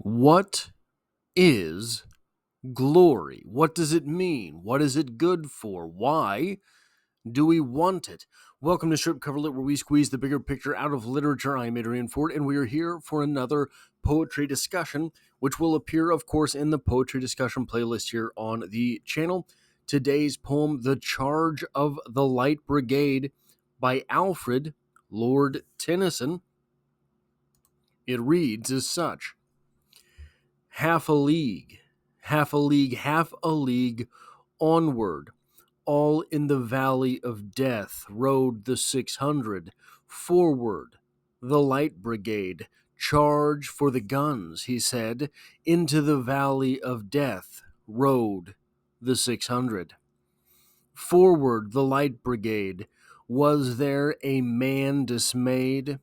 What is glory? What does it mean? What is it good for? Why do we want it? Welcome to Strip Cover Lit, where we squeeze the bigger picture out of literature. I'm Adrian Ford, and we are here for another poetry discussion, which will appear, of course, in the poetry discussion playlist here on the channel. Today's poem, The Charge of the Light Brigade by Alfred, Lord Tennyson. It reads as such. Half a league, half a league, half a league onward, all in the valley of death rode the 600. Forward, the light brigade, charge for the guns, he said. Into the valley of death rode the 600. Forward, the light brigade, was there a man dismayed?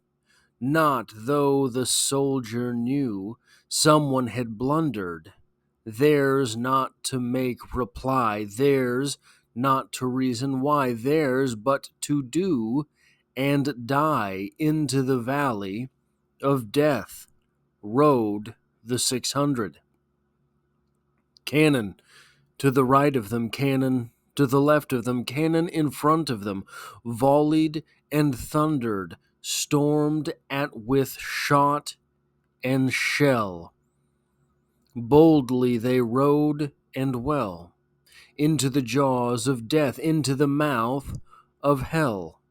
Not though the soldier knew someone had blundered. Theirs not to make reply, theirs not to reason why, theirs but to do and die. Into the valley of death rode the 600. Cannon to the right of them, cannon to the left of them, cannon in front of them, volleyed and thundered, stormed at with shot and shell. Boldly they rode and well, into the jaws of death, into the mouth of hell.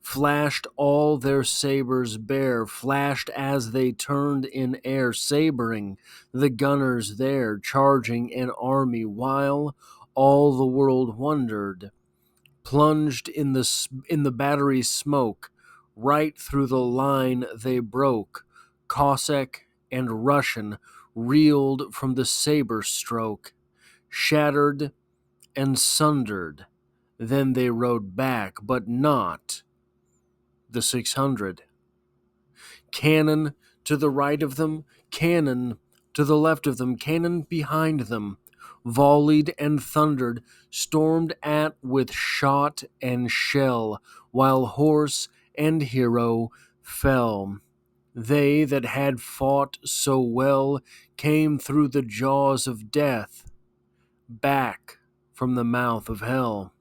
Flashed all their sabres bare, flashed as they turned in air, sabering the gunners there, charging an army while all the world wondered. Plunged in the battery's smoke, right through the line they broke. Cossack and Russian reeled from the saber stroke, shattered and sundered. Then they rode back, but not the 600. Cannon to the right of them, cannon to the left of them, cannon behind them, volleyed and thundered, stormed at with shot and shell, while horse and hero fell. They that had fought so well came through the jaws of death, back from the mouth of hell.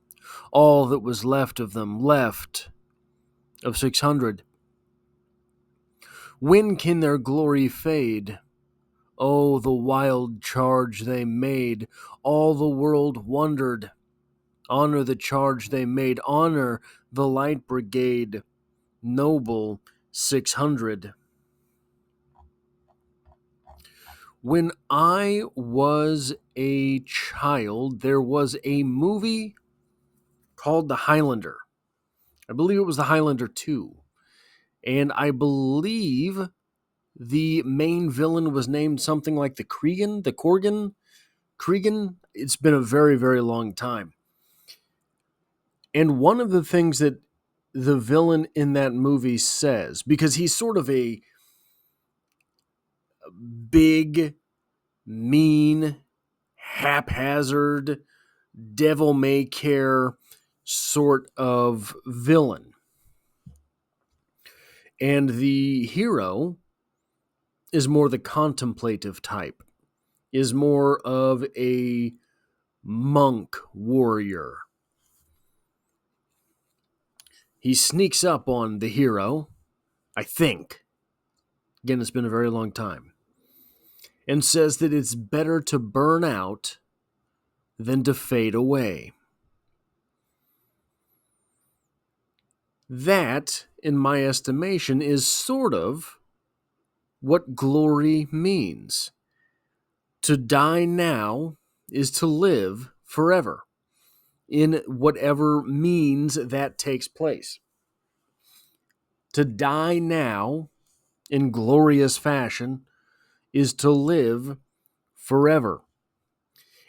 All that was left of them, left of 600. When can their glory fade? Oh, the wild charge they made. All the world wondered. Honor the charge they made. Honor the light brigade. Noble 600. When I was a child, there was a movie called The Highlander. I believe it was The Highlander 2. And I believe the main villain was named something like the Cregan. It's been a very, very long time. And one of the things that the villain in that movie says, because he's sort of a big, mean, haphazard, devil-may-care sort of villain. And the hero is more the contemplative type, is more of a monk warrior. He sneaks up on the hero, I think. Again, it's been a very long time. And says that it's better to burn out than to fade away. That, in my estimation, is sort of what glory means. To die now is to live forever, in whatever means that takes place. To die now, in glorious fashion, is to live forever.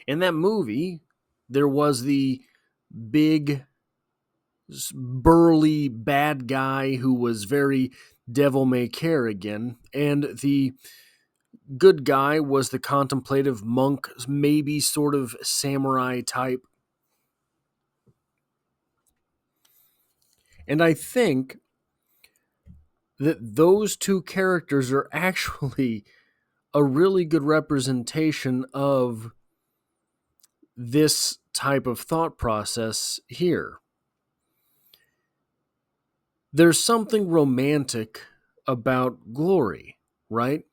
In that movie, there was the big, burly bad guy who was very devil-may-care again, and the good guy was the contemplative monk, maybe sort of samurai type. And I think that those two characters are actually a really good representation of this type of thought process here. There's something romantic about glory, right?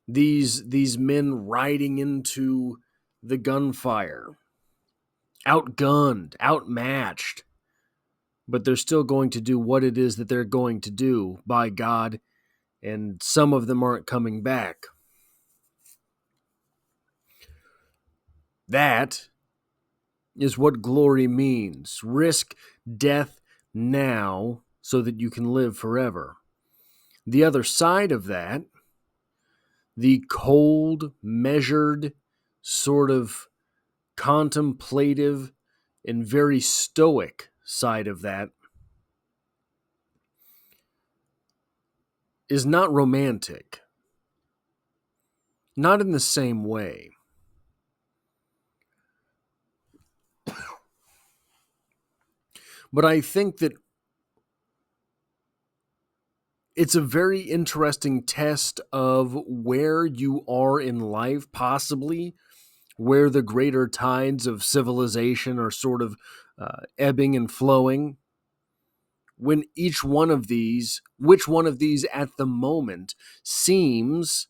These men riding into the gunfire, outgunned, outmatched, but they're still going to do what it is that they're going to do by God, and some of them aren't coming back. That is what glory means. Risk death now so that you can live forever. The other side of that, the cold, measured, sort of contemplative, and very stoic side of that, is not romantic. Not in the same way. But I think that it's a very interesting test of where you are in life, possibly where the greater tides of civilization are sort of ebbing and flowing. When each one of these, which one of these at the moment seems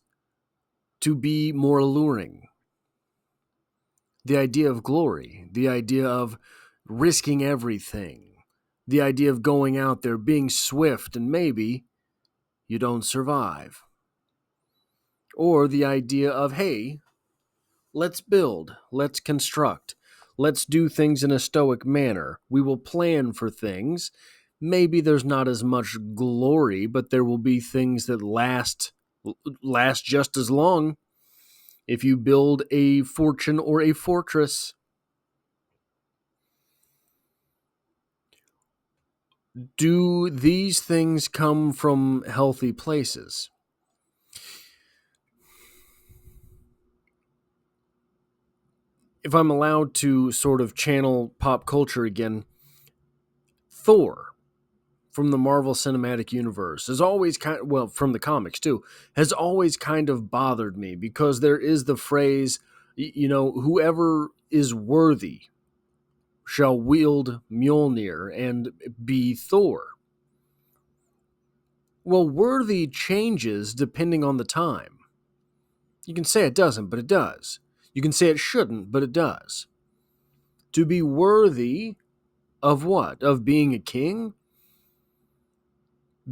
to be more alluring? The idea of glory, the idea of risking everything, the idea of going out there, being swift, and maybe you don't survive. Or the idea of, hey, let's build, let's construct, let's do things in a stoic manner. We will plan for things. Maybe there's not as much glory, but there will be things that last just as long if you build a fortune or a fortress. Do these things come from healthy places? If I'm allowed to sort of channel pop culture again, Thor from the Marvel Cinematic Universe has always from the comics too, has always kind of bothered me because there is the phrase, whoever is worthy shall wield Mjolnir and be Thor. Well, worthy changes depending on the time. You can say it doesn't, but it does. You can say it shouldn't, but it does. To be worthy of what? Of being a king?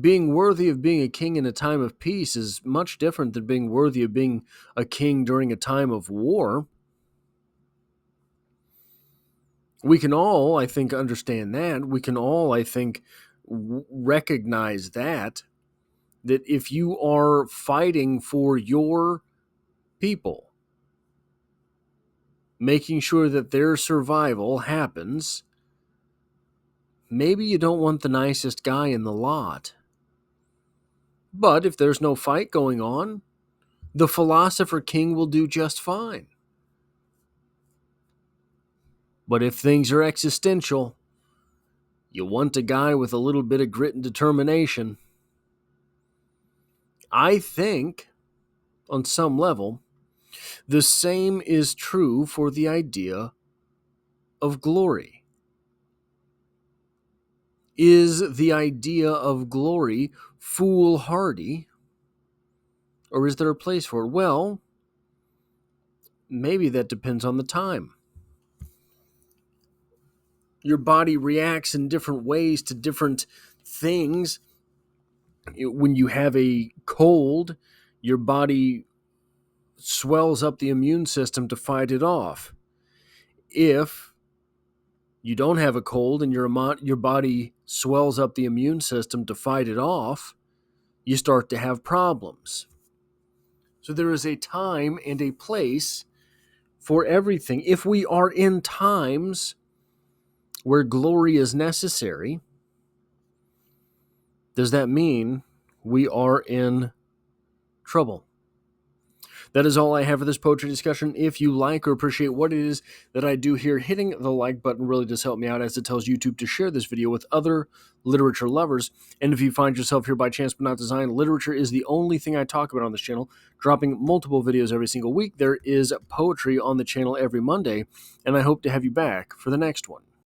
Being worthy of being a king in a time of peace is much different than being worthy of being a king during a time of war. We can all, I think, understand that. We can all, I think, recognize that if you are fighting for your people, making sure that their survival happens, maybe you don't want the nicest guy in the lot. But if there's no fight going on, the philosopher king will do just fine. But if things are existential, you want a guy with a little bit of grit and determination. I think, on some level, the same is true for the idea of glory. Is the idea of glory foolhardy, or is there a place for it? Well, maybe that depends on the time. Your body reacts in different ways to different things. When you have a cold, your body swells up the immune system to fight it off. If you don't have a cold and your body swells up the immune system to fight it off, you start to have problems. So there is a time and a place for everything. If we are in times where glory is necessary, does that mean we are in trouble? That is all I have for this poetry discussion. If you like or appreciate what it is that I do here, hitting the like button really does help me out, as it tells YouTube to share this video with other literature lovers. And if you find yourself here by chance but not design, literature is the only thing I talk about on this channel, dropping multiple videos every single week. There is poetry on the channel every Monday, and I hope to have you back for the next one.